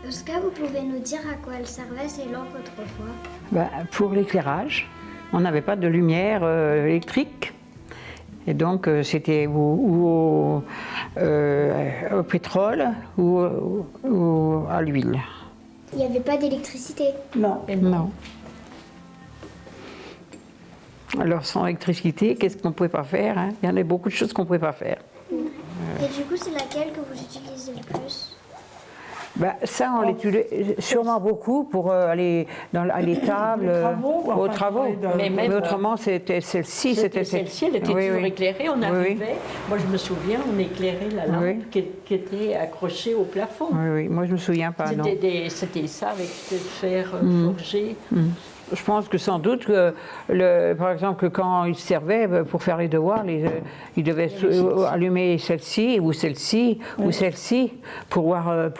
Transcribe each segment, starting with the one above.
Est-ce que vous pouvez nous dire à quoi elles servaient ces lampes autrefois? Pour l'éclairage, on n'avait pas de lumière électrique. Et donc c'était ou au pétrole ou à l'huile. Il n'y avait pas d'électricité? Non. Non. Alors sans électricité, qu'est-ce qu'on ne pouvait pas faire, hein? Il y en a beaucoup de choses qu'on ne pouvait pas faire. Et du coup, c'est laquelle que vous utilisez le plus? Ça, on l'utilise sûrement beaucoup pour aller à l'étable, aux travaux. Mais autrement, c'était celle-ci. Celle-ci, elle était toujours éclairée, on arrivait. Moi, je me souviens, on éclairait la lampe qui était accrochée au plafond. Oui, moi je me souviens pas, non. C'était ça avec le fer forgé. Je pense que sans doute, par exemple, que quand ils servaient pour faire les devoirs, ils devaient allumer celle-ci ou celle-ci ou celle-ci pour voir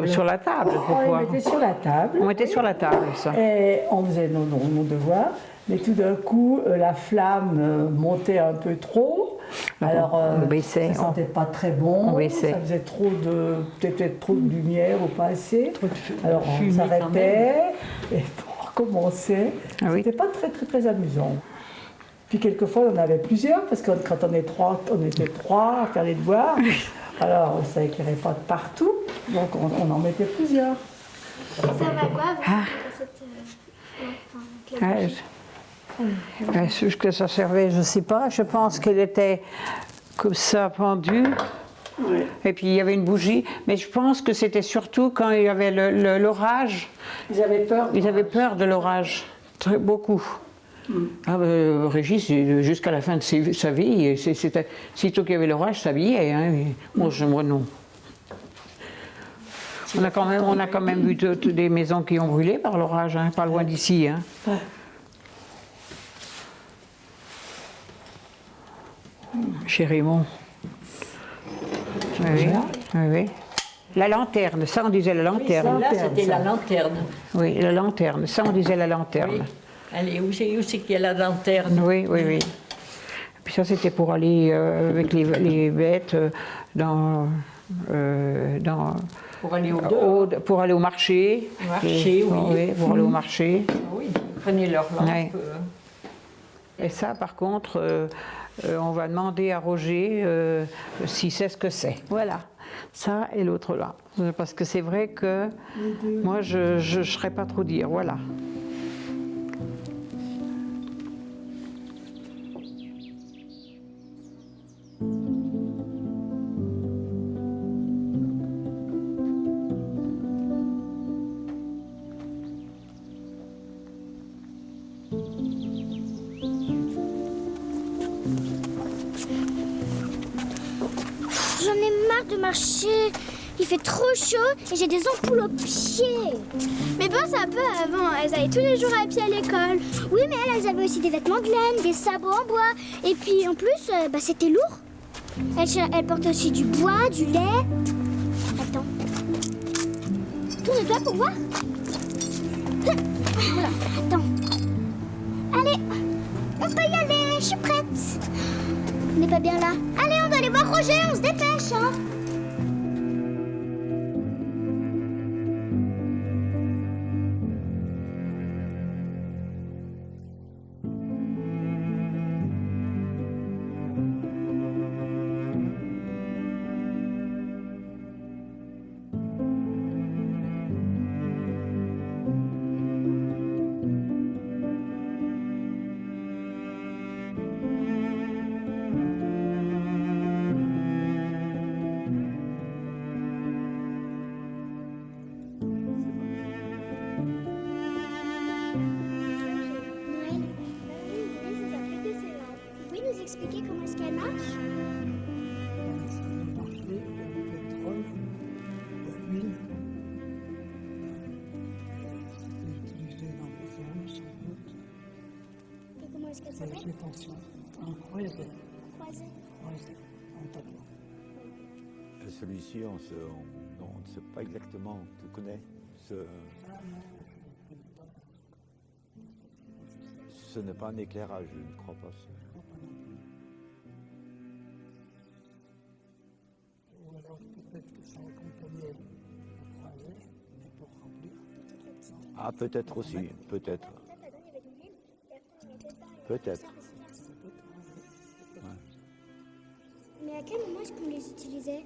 sur la table. On les mettait sur la table. On mettait sur la table, ça. Et on faisait nos devoirs, mais tout d'un coup, la flamme montait un peu trop. Alors, ça ne sentait pas très bon, ça faisait peut-être trop de lumière ou pas assez. Alors on s'arrêtait et on recommençait. C'était pas très amusant. Puis quelquefois on en avait plusieurs, parce que quand on était trois à faire les devoirs. Alors ça éclairait pas de partout, donc on en mettait plusieurs. Ça va quoi Ce que ça servait, je ne sais pas. Je pense qu'elle était comme ça pendue. Oui. Et puis il y avait une bougie. Mais je pense que c'était surtout quand il y avait l'orage. Ils avaient peur de l'orage. Beaucoup. Régis, jusqu'à la fin de sa vie, sitôt qu'il y avait l'orage, s'habillait. Hein. Moi, non. On a quand même vu des maisons qui ont brûlé par l'orage, hein, pas loin d'ici. Hein. Chez Raymond. Oui. La lanterne, ça on disait la lanterne. Oui, là c'était la lanterne. Oui, la lanterne, ça on disait la lanterne. Oui. Allez, où c'est qu'il y a la lanterne? Oui. Et puis ça c'était pour aller avec les bêtes pour aller pour aller au marché. Oui, pour aller au marché. Oui, ils prenaient leur lampe. Ouais. Et ça, par contre, on va demander à Roger s'il sait ce que c'est. Voilà, ça et l'autre là. Parce que c'est vrai que moi, je ne saurais pas trop dire. Voilà. J'en ai marre de marcher. Il fait trop chaud et j'ai des ampoules aux pieds. Mais bon, ça peut avant. Elles allaient tous les jours à pied à l'école. Oui, mais elles avaient aussi des vêtements de laine, des sabots en bois. Et puis en plus, c'était lourd. Elles portent aussi du bois, du lait. Attends. Tourne-toi pour voir. Voilà, attends. Allez, on peut y aller. Je suis prête. On n'est pas bien là. Allez, on doit aller voir Roger. On se dépêche, hein. Expliquer comment est-ce qu'elle marche? Pétrole, huile. Utilisé dans les fermes, sans doute. Et comment est-ce qu'elle s'appelle? Fais attention, en croisé. Croisée. Croisé, en tableau. Celui-ci, on ne sait pas exactement, tu connais ce n'est pas un éclairage, je ne crois pas. Ou alors peut-être que ça accompagnait le croisé. Ah, peut-être aussi, peut-être. Peut-être. Ouais. Mais à quel moment est-ce qu'on les utilisait?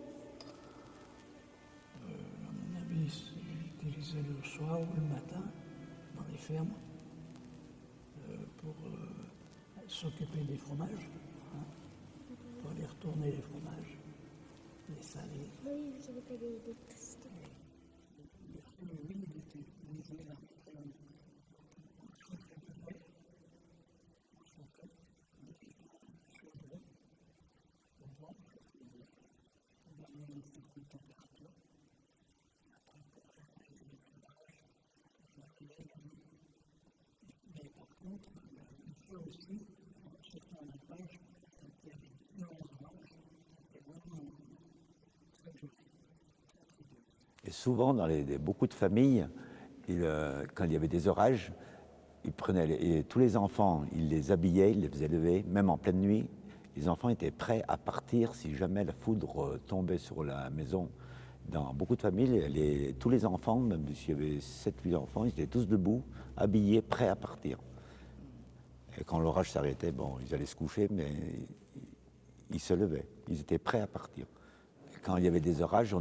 À mon avis, ils utilisaient le soir ou le matin dans les fermes pour s'occuper des fromages, hein, pour aller retourner les fromages, les saler. Oui, il n'y avait pas d'électricité. Et souvent, dans beaucoup de familles, quand il y avait des orages, ils prenaient tous les enfants, ils les habillaient, ils les faisaient lever, même en pleine nuit. Les enfants étaient prêts à partir si jamais la foudre tombait sur la maison. Dans beaucoup de familles, tous les enfants, même s'il y avait 7-8 enfants, ils étaient tous debout, habillés, prêts à partir. Et quand l'orage s'arrêtait, bon, ils allaient se coucher, mais ils se levaient, ils étaient prêts à partir. Quand il y avait des orages,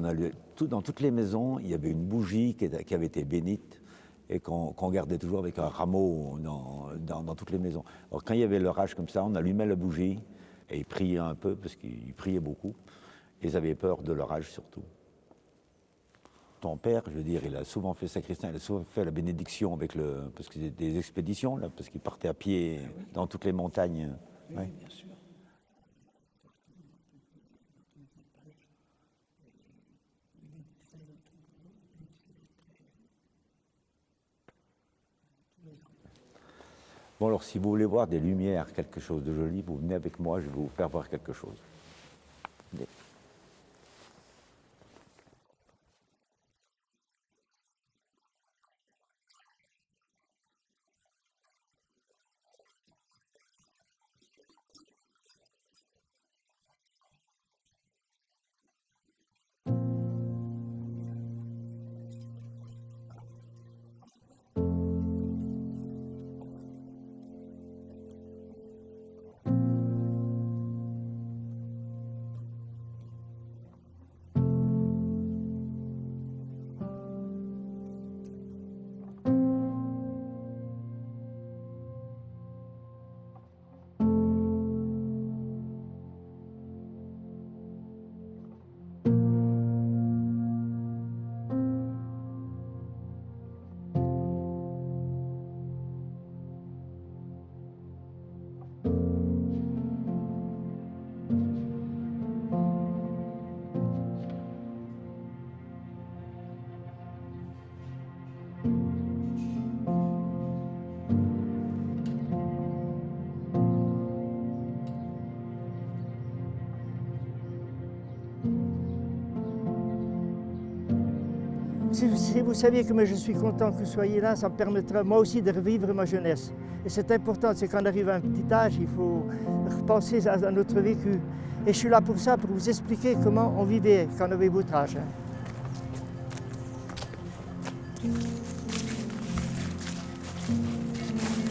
dans toutes les maisons, il y avait une bougie qui avait été bénite et qu'on gardait toujours avec un rameau dans toutes les maisons. Alors quand il y avait l'orage comme ça, on allumait la bougie et ils priaient un peu, parce qu'ils priaient beaucoup. Ils avaient peur de l'orage surtout. Ton père, je veux dire, il a souvent fait sacristain, il a souvent fait la bénédiction parce que c'était des expéditions, là, parce qu'il partait à pied dans toutes les montagnes. Oui, Ouais. bien sûr. Bon, alors si vous voulez voir des lumières, quelque chose de joli, vous venez avec moi, je vais vous faire voir quelque chose. Venez. Si vous saviez comme je suis content que vous soyez là, ça me permettra moi aussi de revivre ma jeunesse. Et c'est important, c'est quand on arrive à un petit âge, il faut repenser à notre vécu. Et je suis là pour ça, pour vous expliquer comment on vivait quand on avait votre âge.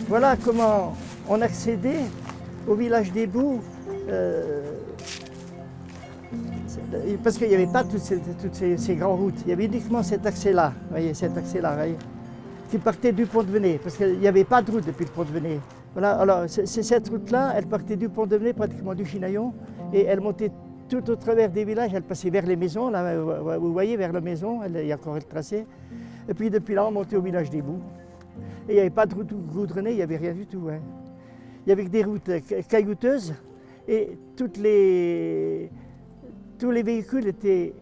Voilà comment on accédait au village des Boues. Parce qu'il n'y avait pas toutes ces grandes routes, il y avait uniquement cet accès-là, vous voyez, cet accès-là, voyez, qui partait du pont de Venay, parce qu'il n'y avait pas de route depuis le pont de Venay. Voilà, alors cette route-là, elle partait du pont de Venay, pratiquement du Chinaillon, et elle montait tout au travers des villages, elle passait vers les maisons, là, vous voyez, vers la maison, il y a encore le tracé, et puis depuis là, on montait au village des Boues. Et il n'y avait pas de route goudronnée, il n'y avait rien du tout. Hein. Il y avait des routes caillouteuses, et tous les véhicules étaient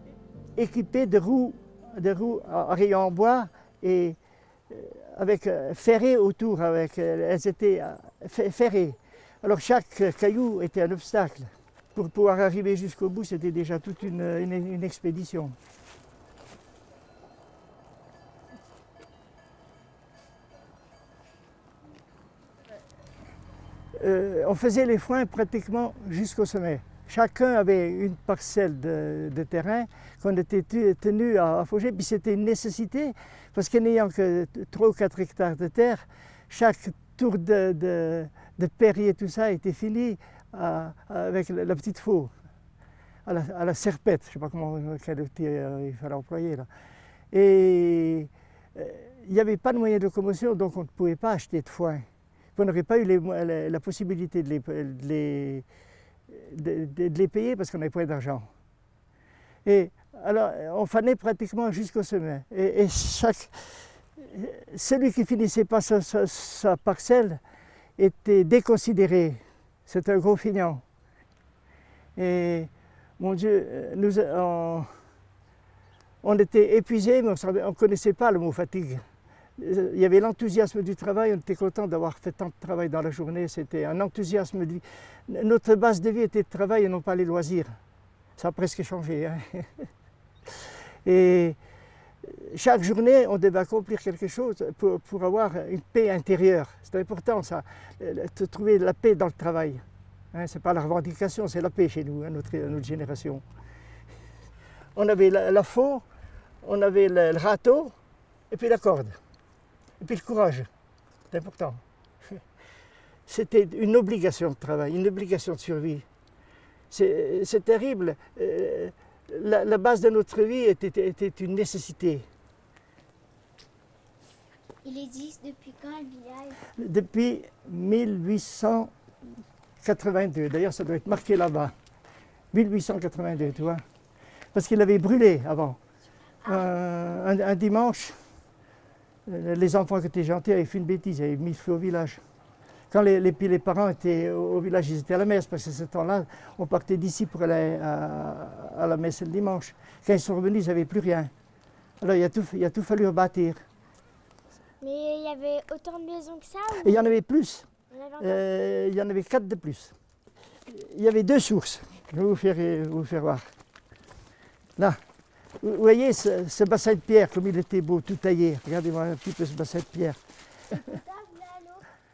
équipés de roues en rayon en bois et avec ferrées autour, elles étaient ferrées. Alors chaque caillou était un obstacle. Pour pouvoir arriver jusqu'au bout, c'était déjà toute une expédition. On faisait les foins pratiquement jusqu'au sommet. chacun avait une parcelle de terrain qu'on était tenu à faucher, puis c'était une nécessité, parce que n'ayant que 3 ou 4 hectares de terre, chaque tour de pairie et tout ça était fini avec la petite faux, à la serpette, je ne sais pas quel outil il fallait employer là. Et il n'y avait pas de moyen de locomotion, donc on ne pouvait pas acheter de foin. On n'aurait pas eu la possibilité de les payer parce qu'on n'avait pas d'argent. Et alors, on fanait pratiquement jusqu'au sommet. Et celui qui finissait pas sa parcelle était déconsidéré. C'était un gros feignant. Et mon Dieu, on était épuisés, mais on ne connaissait pas le mot fatigue. Il y avait l'enthousiasme du travail, on était content d'avoir fait tant de travail dans la journée, c'était un enthousiasme de vie. Notre base de vie était le travail et non pas les loisirs. Ça a presque changé. Hein. Et chaque journée, on devait accomplir quelque chose pour avoir une paix intérieure. C'est important ça, de trouver la paix dans le travail. Hein, ce n'est pas la revendication, c'est la paix chez nous, hein, notre génération. On avait la faux, on avait le râteau et puis la corde. Et puis le courage, c'est important. C'était une obligation de travail, une obligation de survie. C'est terrible. La base de notre vie était une nécessité. Il existe depuis quand le village? Depuis 1882. D'ailleurs, ça doit être marqué là-bas. 1882, tu vois. Parce qu'il avait brûlé avant. Un dimanche, les enfants qui étaient gentils avaient fait une bêtise, ils avaient mis feu au village. Quand les parents étaient au village, ils étaient à la messe, parce que ce temps-là, on partait d'ici pour aller à la messe le dimanche. Quand ils sont revenus, ils n'avaient plus rien. Alors il a tout fallu rebâtir. Mais il y avait autant de maisons que ça ou... Et il y en avait plus. Il y en avait 4 de plus. Il y avait 2 sources. Je vais vous faire voir. Là. Vous voyez ce bassin de pierre, comme il était beau, tout taillé. Regardez-moi un petit peu ce bassin de pierre.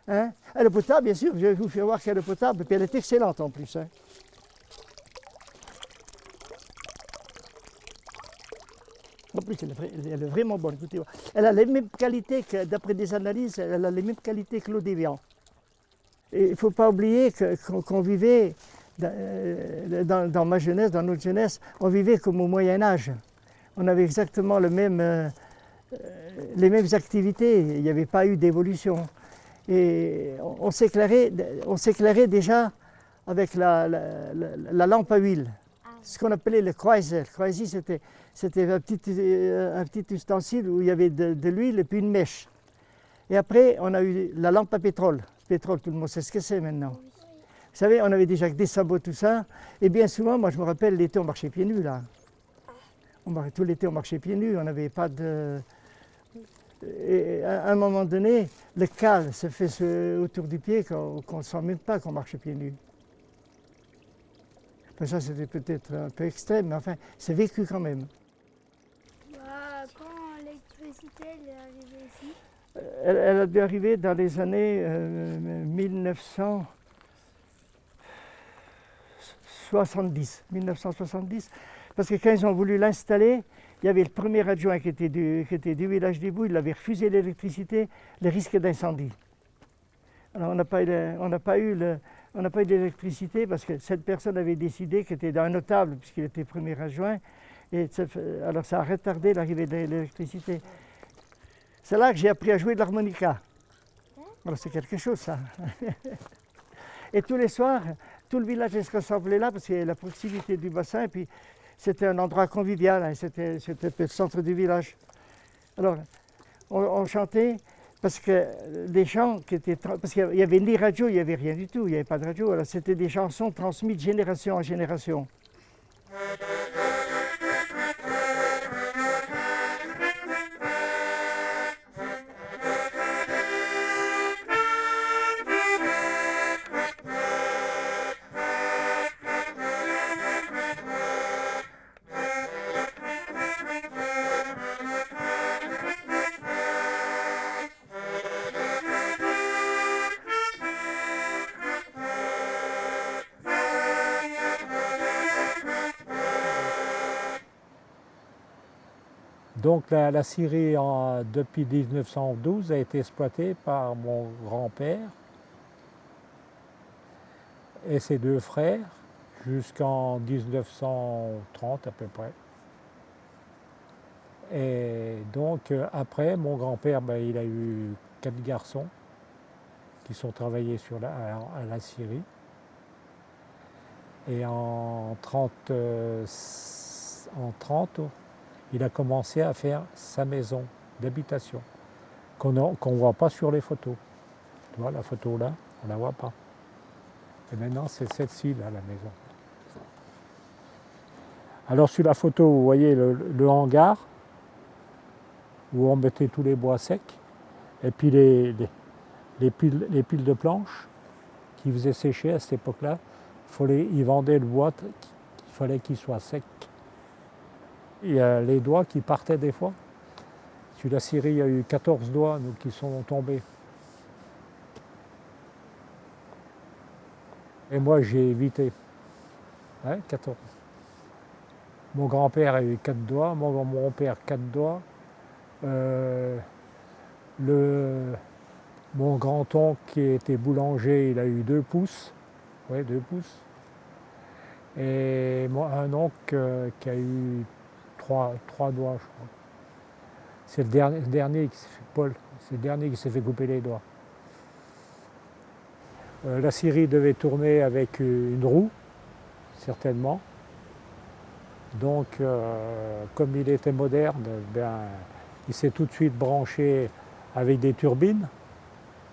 Hein? Elle est potable, bien sûr, je vais vous faire voir qu'elle est potable, et puis elle est excellente en plus. Hein? En plus, elle est vraiment bonne. Écoutez, elle a les mêmes qualités, d'après des analyses, elle a les mêmes qualités que l'eau d'Évian. Et il ne faut pas oublier qu'on vivait, dans ma jeunesse, dans notre jeunesse, on vivait comme au Moyen-Âge. On avait exactement les mêmes activités, il n'y avait pas eu d'évolution. Et on s'éclairait déjà avec la lampe à huile, ce qu'on appelait le Kreuzer. Le Kreuzer, c'était un petit ustensile où il y avait de l'huile et puis une mèche. Et après, on a eu la lampe à pétrole. Le pétrole, tout le monde sait ce que c'est maintenant. Vous savez, on avait déjà des sabots, tout ça. Et bien souvent, moi je me rappelle, l'été, on marchait pieds nus, là. Tout l'été, on marchait pieds nus, on n'avait pas de... Et à un moment donné, le cal se fait autour du pied qu'on ne sent même pas qu'on marche pieds nus. Enfin, ça, c'était peut-être un peu extrême, mais enfin, c'est vécu quand même. Quand l'électricité est arrivée ici? Elle a dû arriver dans les années 1970. Parce que quand ils ont voulu l'installer, il y avait le premier adjoint qui était du village d'Ibou, il avait refusé l'électricité, le risque d'incendie. Alors on n'a pas eu d'électricité parce que cette personne avait décidé qu'il était un notable puisqu'il était premier adjoint. Et alors ça a retardé l'arrivée de l'électricité. C'est là que j'ai appris à jouer de l'harmonica. Alors c'est quelque chose ça. Et tous les soirs, tout le village se rassemblait là parce qu'il y avait la proximité du bassin. Et puis, c'était un endroit convivial, hein, c'était le centre du village. Alors, on chantait parce que des chants qui étaient... Parce qu'il n'y avait ni radio, il n'y avait rien du tout, il n'y avait pas de radio. Alors, c'était des chansons transmises de génération en génération. Donc la scierie, depuis 1912, a été exploitée par mon grand-père et ses deux frères jusqu'en 1930 à peu près. Et donc après, mon grand-père, il a eu 4 garçons qui sont travaillés à la scierie. Et en 30, il a commencé à faire sa maison d'habitation, qu'on ne voit pas sur les photos. Tu vois, la photo là, on ne la voit pas. Et maintenant, c'est celle-ci, là, la maison. Alors sur la photo, vous voyez le hangar, où on mettait tous les bois secs, et puis les piles de planches qui faisaient sécher à cette époque-là. Ils vendaient le bois qu'il fallait qu'il soit sec. Il y a les doigts qui partaient des fois. Sur la scierie, il y a eu 14 doigts qui sont tombés. Et moi, j'ai évité. 14. Mon grand-père a eu 4 doigts, mon père 4 doigts. Mon grand-oncle qui était boulanger, il a eu 2 pouces. 2 pouces. Et un oncle qui a eu 3 doigts, je crois. C'est le dernier qui s'est fait, Paul, c'est le dernier qui s'est fait couper les doigts. La scierie devait tourner avec une roue, certainement. Donc, comme il était moderne, il s'est tout de suite branché avec des turbines,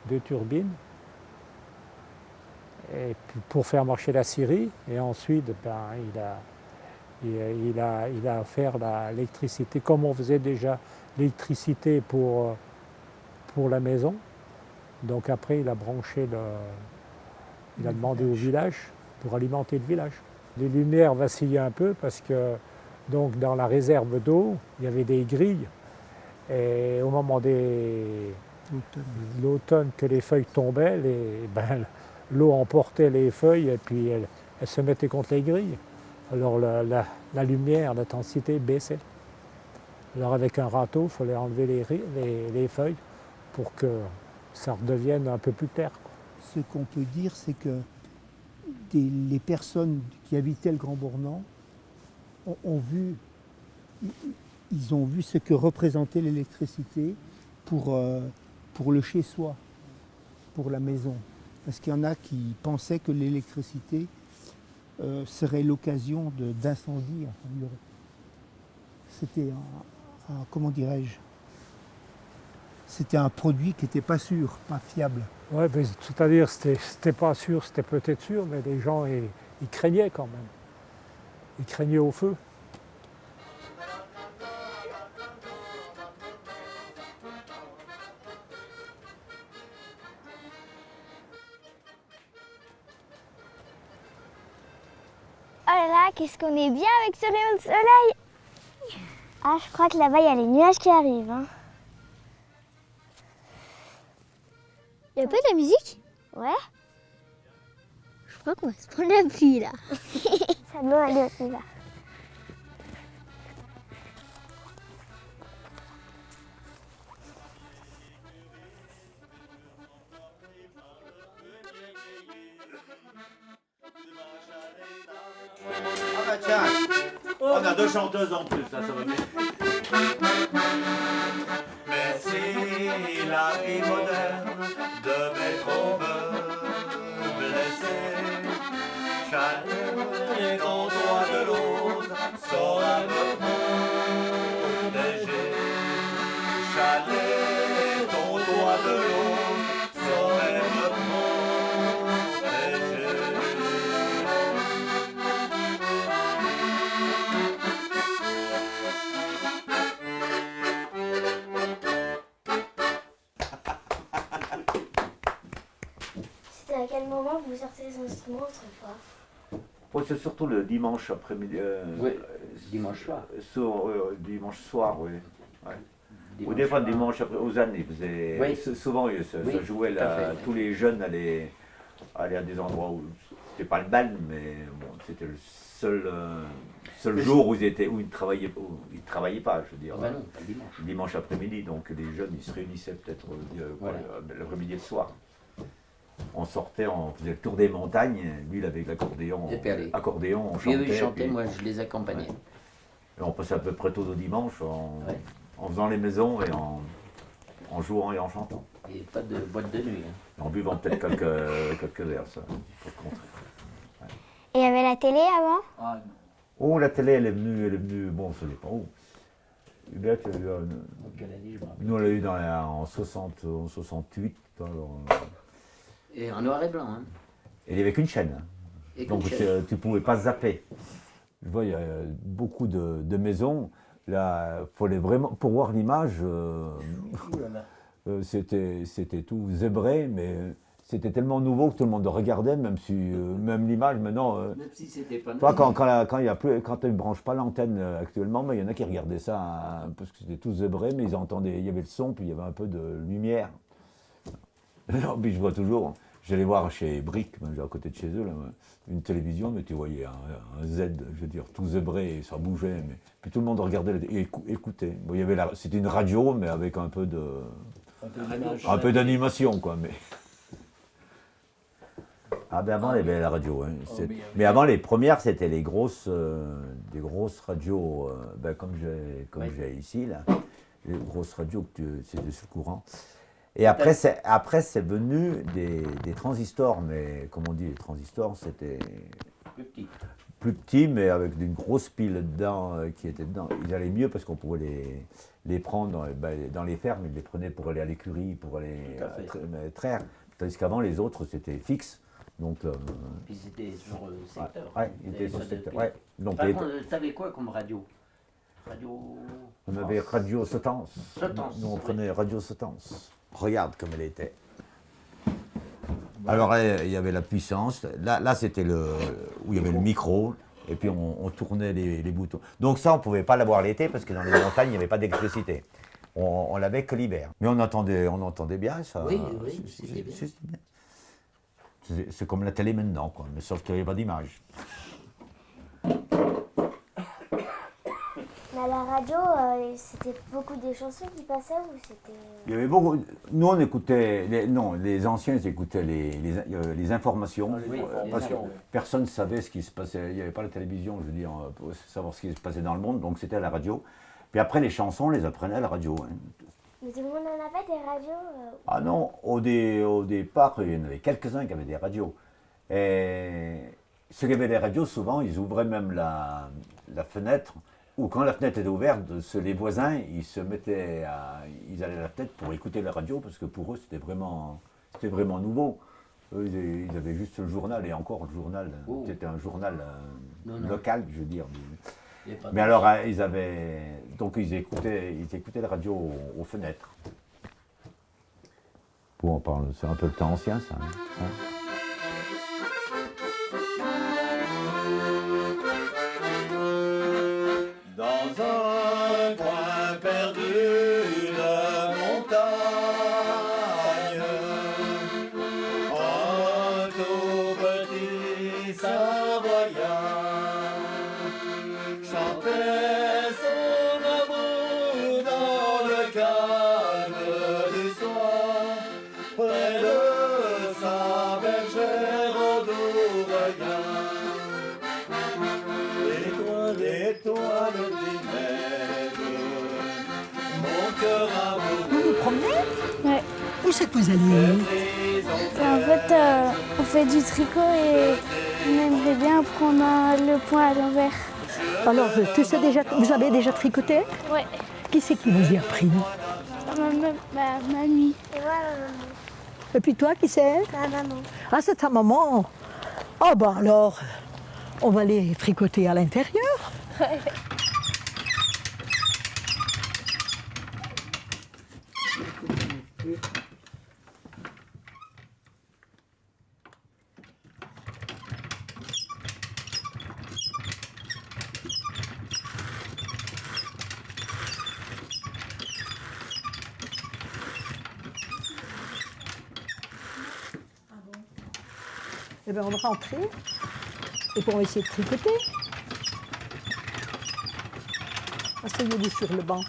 2 turbines, et puis pour faire marcher la scierie. Et ensuite, il a offert l'électricité, comme on faisait déjà l'électricité pour la maison. Donc après, il a branché il a demandé au village pour alimenter le village. Les lumières vacillaient un peu parce que donc dans la réserve d'eau, il y avait des grilles. Et au moment de l'automne que les feuilles tombaient, l'eau emportait les feuilles et puis elle se mettait contre les grilles. Alors la lumière, l'intensité baissait. Alors avec un râteau, il fallait enlever les feuilles pour que ça redevienne un peu plus clair. Ce qu'on peut dire, c'est que les personnes qui habitaient le Grand Bornand ils ont vu ce que représentait l'électricité pour le chez-soi, pour la maison. Parce qu'il y en a qui pensaient que l'électricité serait l'occasion d'incendie. C'était comment dirais-je, c'était un produit qui n'était pas sûr, pas fiable. Oui, c'est-à-dire c'était pas sûr, c'était peut-être sûr, mais les gens ils craignaient quand même. Ils craignaient au feu. Oh là là, qu'est-ce qu'on est bien avec ce rayon de soleil! Ah, je crois que là-bas, il y a les nuages qui arrivent. Hein. Il y a pas de la musique? Ouais. Je crois qu'on va se prendre la pluie, là. Ça doit aller aussi, là. Ah bah tiens, on a 2 chanteuses en plus, là, ça va bien. Mais si la vie moderne devait trop me blesser, Chanel ton doigt de l'ose saura me protéger. Chanel ton doigt de l'ose saurait me protéger. C'était à quel moment vous sortez les instruments autrefois? C'est surtout le dimanche après-midi. Oui, dimanche soir. Dimanche soir, oui. Ouais. Dimanche Ou des fois soir. dimanche après, aux années, ils faisaient, Oui. souvent ça jouait là, fait. tous les jeunes allaient à des endroits où c'était pas le bal, mais bon, c'était le seul jour où ils travaillaient pas, je veux dire. Ah bah non, pas le dimanche. Dimanche après-midi, donc les jeunes, ils se réunissaient peut-être l'après-midi et le soir. On sortait, on faisait le tour des montagnes, lui il avait l'accordéon, on chantait. Oui, chantait, moi je les accompagnais. Et on passait à peu près tôt au dimanche en faisant les maisons et en jouant et en chantant. Et pas de boîte de nuit. En buvant peut-être quelques verres, ça, pour le contraire. Ouais. Et il y avait la télé avant? Ah, Oh, la télé, elle est venue, bon, ça dépend où. Hubert, nous, on l'a eu en 68. Et en noir et blanc. Hein. Et il n'y avait qu'une chaîne. Donc tu ne pouvais pas zapper. Je vois, il y a beaucoup de maisons. Là, fallait vraiment, pour voir l'image, c'était tout zébré, mais c'était tellement nouveau que tout le monde regardait, même l'image maintenant. Même si c'était pas toi, quand tu ne branches pas l'antenne actuellement, il y en a qui regardaient ça parce que c'était tout zébré, mais ils entendaient, il y avait le son, puis il y avait un peu de lumière. Alors, puis je vois toujours, j'allais voir chez Brick, à côté de chez eux, là, une télévision, mais tu voyais un Z, je veux dire, tout zébré, ça bougeait, mais puis tout le monde regardait et écoutait. Bon, c'était une radio, mais avec un peu d'animation, quoi. Mais... Ah ben avant, il y avait la radio. Hein. Mais avant, les premières, c'était des grosses radios, comme j'ai ici, là. Les grosses radios, c'était sous courant. Et après, c'est venu des transistors, mais comme on dit, les transistors, c'était plus petit, mais avec une grosse pile dedans qui était dedans. Ils allaient mieux parce qu'on pouvait les prendre dans les fermes, ils les prenaient pour aller à l'écurie, pour aller traire. Tandis qu'avant, les autres, c'était fixe. Donc, puis c'était sur le secteur. Ouais, il était sur le secteur. Ouais. Donc, par contre, t'avais quoi comme radio? On avait Radio Sotance. Nous, on prenait Radio Sotance. Regarde comme elle était. Alors, il y avait la puissance. Là c'était où il y avait le micro. Et puis, on tournait les boutons. Donc ça, on ne pouvait pas l'avoir l'été parce que dans les montagnes, il n'y avait pas d'électricité. On l'avait que l'hiver. Mais on entendait bien ça. Oui, c'est bien. C'est comme la télé maintenant, quoi. Mais sauf qu'il n'y avait pas d'image. Mais à la radio, c'était beaucoup des chansons qui passaient ou c'était... Il y avait beaucoup... Nous, on écoutait... les anciens, ils écoutaient les informations. Parce que personne ne savait ce qui se passait. Il n'y avait pas la télévision, je veux dire, pour savoir ce qui se passait dans le monde. Donc, c'était à la radio. Puis après, les chansons, on les apprenait à la radio. Hein. Mais tout le monde en avait des radios Ah non, au départ, il y en avait quelques-uns qui avaient des radios. Et ceux qui avaient des radios, souvent, ils ouvraient même la fenêtre. Ou quand la fenêtre était ouverte, les voisins, ils allaient à la fenêtre pour écouter la radio, parce que pour eux, c'était vraiment nouveau. Eux, ils avaient juste le journal, et encore le journal, c'était un journal local, je veux dire. Mais alors, ils écoutaient la radio aux fenêtres. Bon, on parle, c'est un peu le temps ancien, ça. Hein. Où c'est que vous allez? En fait, on fait du tricot et on aimerait bien prendre le point à l'envers. Alors, vous avez déjà tricoté? Oui. Qui c'est qui vous y a appris? Ma mamie. Et moi, ma maman. Et puis toi, qui c'est? Ma maman. Ah, c'est ta maman? Oh, bah alors, on va les tricoter à l'intérieur. Ouais. Eh bien, on va rentrer et puis on va essayer de tricoter. Asseyez-vous sur le banc.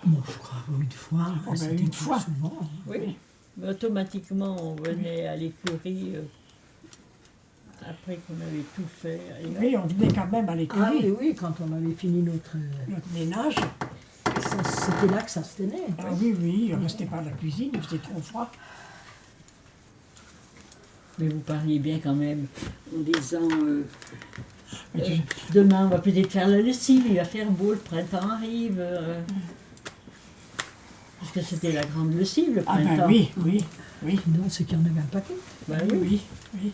Bon, je crois une fois, c'était une fois. Souvent. Oui, mais automatiquement on venait à l'écurie après qu'on avait tout fait. Oui, on venait quand même à l'écurie. Ah oui, oui, quand on avait fini notre ménage. C'était là que ça se tenait. Ah oui, oui, on ne restait pas à la cuisine, il faisait trop froid. Mais vous parliez bien quand même en disant demain on va peut-être faire la lessive, il va faire beau, le printemps arrive. Parce que c'était la grande lessive, le printemps. Ah ben oui, oui, oui. Non, c'est qu'il y en avait un paquet. Ben oui, oui, oui,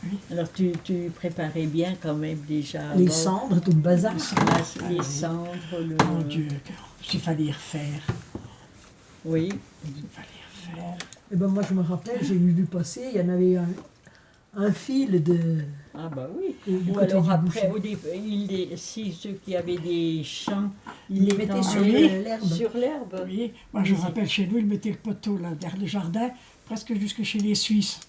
oui. Alors tu préparais bien quand même déjà. Les cendres, tout le bazar. Les cendres, le... Mon Dieu, il fallait y refaire. Oui. Il fallait y refaire. Et ben moi je me rappelle, j'ai vu passer, il y en avait un fil de... Ah bah oui. Ou alors après, si ceux qui avaient des champs, ils les mettaient sur l'herbe. Sur l'herbe. Oui, moi je me rappelle chez nous, ils mettaient le poteau là, derrière le jardin, presque jusque chez les Suisses.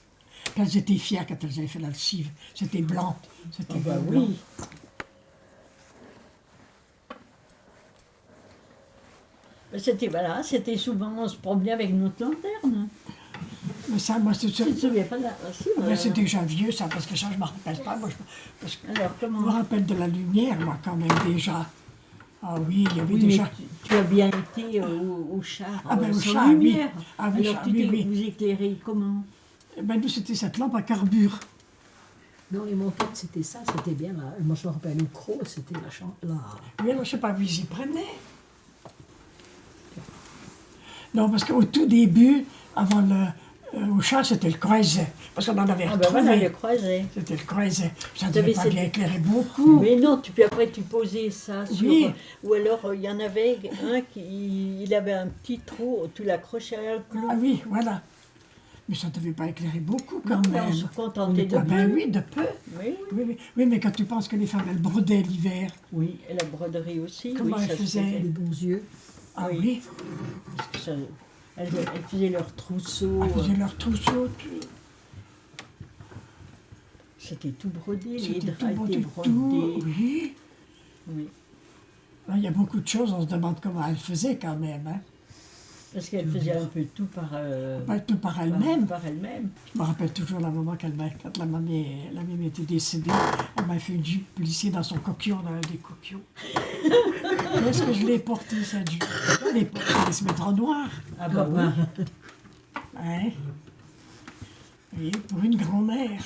Elles étaient fières quand elles avaient fait la lessive. C'était blanc. C'était bah blanc. Oui. C'était voilà, c'était souvent, on se promenait avec notre lanterne. Mais ça, moi, c'est tu te souviens pas de la... Mais c'est déjà vieux, ça, parce que ça, je ne me rappelle pas. Moi, alors, comment... Je me rappelle de la lumière, moi, quand même, déjà. Ah oui, il y avait déjà... Tu as bien été au char, ah, ben, au char, lumière. Oui. Ah, oui, alors, vous éclairez comment? Ben, nous, c'était cette lampe à carbure. Non, les montagnes, c'était ça, c'était bien. Là. Moi, je me rappelle, au Croc, c'était la chambre. Là. Oui, moi, je ne sais pas, vous y prenez. Non, parce qu'au tout début, avant au char, c'était le croiset. Parce qu'on en avait retrouvé. Ben voilà, le croiset. C'était le croiset. Ça ne devait pas bien éclairer beaucoup. Mais non, puis après, tu posais ça sur... Oui. Ou alors, il y en avait un qui il avait un petit trou, tu l'accrochais à un clou. Ah oui, voilà. Mais ça ne devait pas éclairer beaucoup quand même. On se contentait de peu. Ben oui, de peu. Oui. Oui, mais quand tu penses que les femmes, elles brodaient l'hiver. Oui, et la broderie aussi. Comment elles faisaient les bons yeux. Ah oui. Elles faisaient leurs trousseaux. Elles faisaient leurs trousseaux. C'était tout brodé, les draps étaient brodés. Oui. Oui. Il y a beaucoup de choses, on se demande comment elles faisaient quand même. Hein. Parce qu'elle faisait un peu tout par elle-même. Par elle-même. Je me rappelle toujours la maman, quand la mamie était décédée, elle m'a fait une jupe plissée dans son coquillon, dans un des coquillons. Qu'est-ce que je l'ai portée, cette jupe? Elle est portée, elle se mettre en noir. Ah bah oui. Hein? Oui, pour une grand-mère.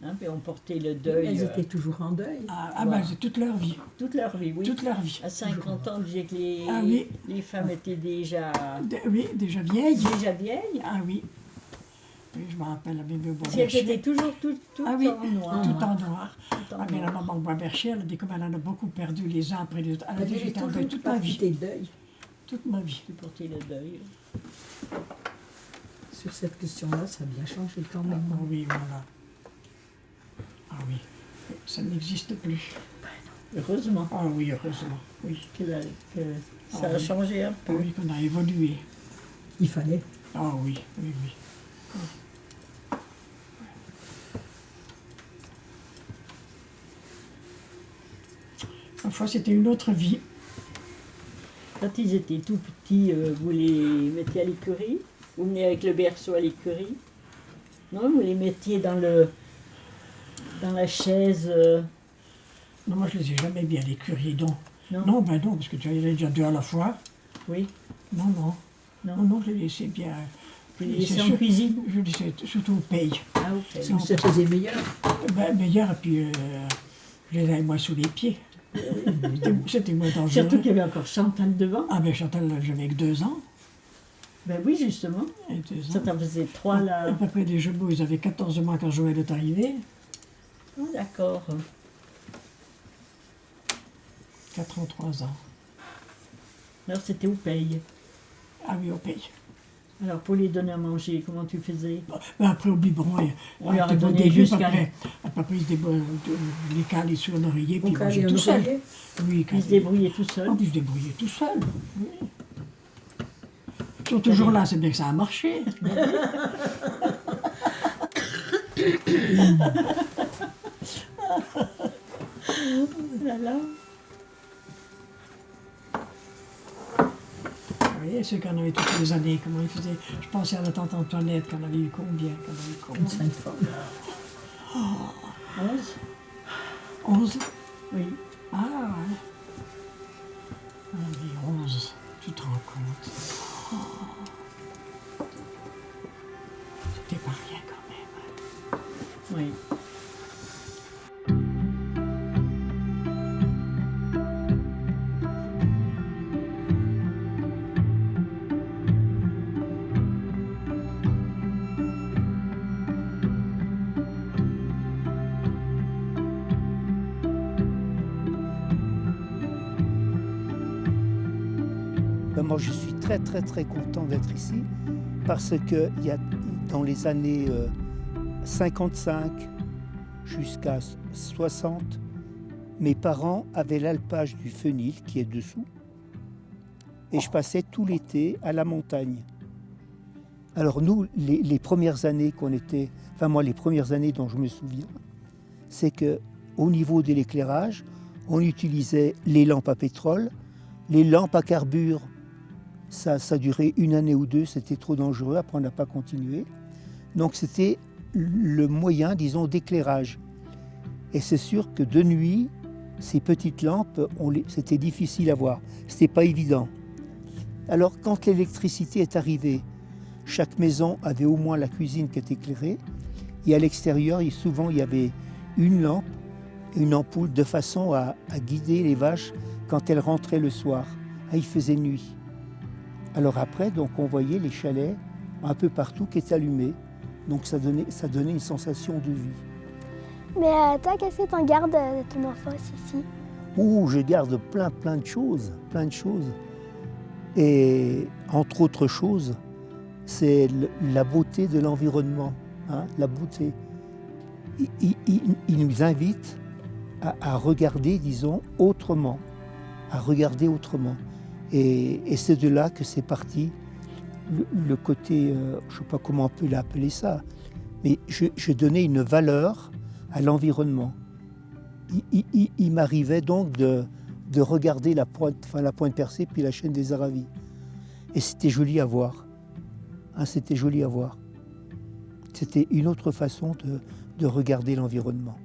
Hein, on portait le deuil. Elles étaient toujours en deuil. Ben, c'est toute leur vie. Toute leur vie, oui. Toute leur vie. À 50 ans, on disait que les femmes étaient déjà... Oui, déjà vieilles. Déjà vieilles. Ah oui. Oui, je me rappelle la bébé Bois-Bercher. Si elles étaient toujours tout en noir. Tout en noir. Mais la maman Bois-Bercher, elle dit comme elle en a beaucoup perdu les uns après les autres. Elle a dit j'étais en deuil toute ma vie. Toute ma vie. Tu portais le deuil. Sur cette question-là, ça a bien changé quand même. Ah oui, voilà. Ah oui, ça n'existe plus. Heureusement. Ah oui, heureusement, oui. Que ça a changé un peu. Oui, qu'on a évolué. Il fallait. Ah oui, oui, oui. Parfois, c'était une autre vie. Quand ils étaient tout petits, vous les mettiez à l'écurie? Vous venez avec le berceau à l'écurie? Non, vous les mettiez dans la chaise. Non, moi je les ai jamais mis à l'écurie, non. Non, ben non, parce que tu en avais déjà deux à la fois. Oui. Non, je les laissais bien. Tu les laissais en cuisine? Je laissais surtout au pays. Ah, ok. Ça faisait meilleur. Meilleur, et puis je les avais moins sous les pieds. C'était moins dangereux. Surtout qu'il y avait encore Chantal devant. Ah ben Chantal, j'avais que 2 ans. Ben oui, justement. Et 2 ans. Ça t'en faisait 3 là. À peu près les jumeaux, ils avaient 14 mois quand Joël est arrivé. Oh, d'accord. 4 ans, 3 ans. Alors c'était au pays. Ah oui, au pays. Alors pour les donner à manger, comment tu faisais? Ben, après au biberon, On leur a donné jusqu'à... Après ils les calaient sur l'oreiller, puis ils calait mangeaient un tout seuls. oreiller? Oui, Ils se débrouillaient tout seuls. Ils se débrouillaient tout seuls. Oui. Ils sont toujours là, c'est bien que ça a marché. Voilà. Vous voyez, ceux qui en avaient toutes les années, comment ils faisaient. Je pensais à la tante Antoinette, qu'on avait eu combien, Une sainte femme. 11? 11? Oui. Ah ouais. On avait 11, tu te rends compte. Oh. C'était pas rien quand même. Oui. Moi, je suis très content d'être ici parce que dans les années 55 jusqu'à 60, mes parents avaient l'alpage du Fenil qui est dessous et je passais tout l'été à la montagne. Alors nous, les premières années qu'on était, enfin moi les premières années dont je me souviens, c'est que au niveau de l'éclairage, on utilisait les lampes à pétrole, les lampes à carbure. Ça durait 1 année ou 2, c'était trop dangereux, après on n'a pas continué. Donc c'était le moyen, disons, d'éclairage. Et c'est sûr que de nuit, ces petites lampes, c'était difficile à voir, c'était pas évident. Alors quand l'électricité est arrivée, chaque maison avait au moins la cuisine qui était éclairée, et à l'extérieur, souvent il y avait une lampe, une ampoule, de façon à guider les vaches quand elles rentraient le soir. Ah, il faisait nuit. Alors après, donc, on voyait les chalets un peu partout qui étaient allumés. Donc ça donnait une sensation de vie. Mais toi, qu'est-ce que tu en gardes de ton enfance ici? Je garde plein de choses, Et entre autres choses, c'est la beauté de l'environnement, hein, la beauté. Il nous invite à regarder, disons, autrement, Et c'est de là que c'est parti, le côté, je ne sais pas comment on peut l'appeler ça, mais je donnais une valeur à l'environnement. Il m'arrivait donc de regarder la pointe percée puis la chaîne des Aravis. Et c'était joli à voir. Hein, c'était joli à voir. C'était une autre façon de regarder l'environnement.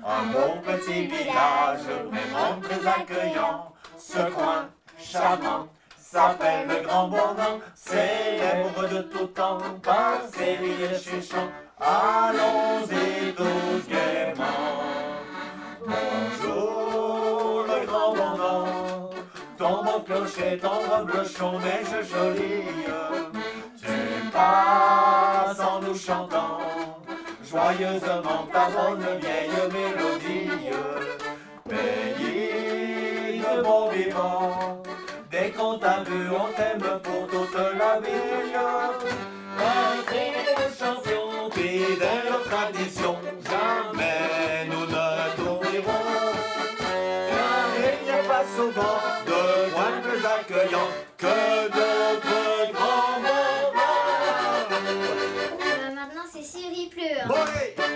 Un beau petit village vraiment très accueillant. Ce coin charmant s'appelle le Grand Bornand, célèbre de tout temps par ses riches chants. Allons-y tous gaiement. Bonjour le Grand Bornand, ton beau clocher, ton reblochon, neige jolie. Tu passes en nous chantant joyeusement ta bonne vieille mélodie. Pays de bons vivants, dès qu'on t'a vu, on t'aime pour toute la vie. Un cri de champion, fidèle aux traditions, souvent de coins plus accueillants que d'autres grands moments. Maintenant c'est Siri pleure. Bon, allez.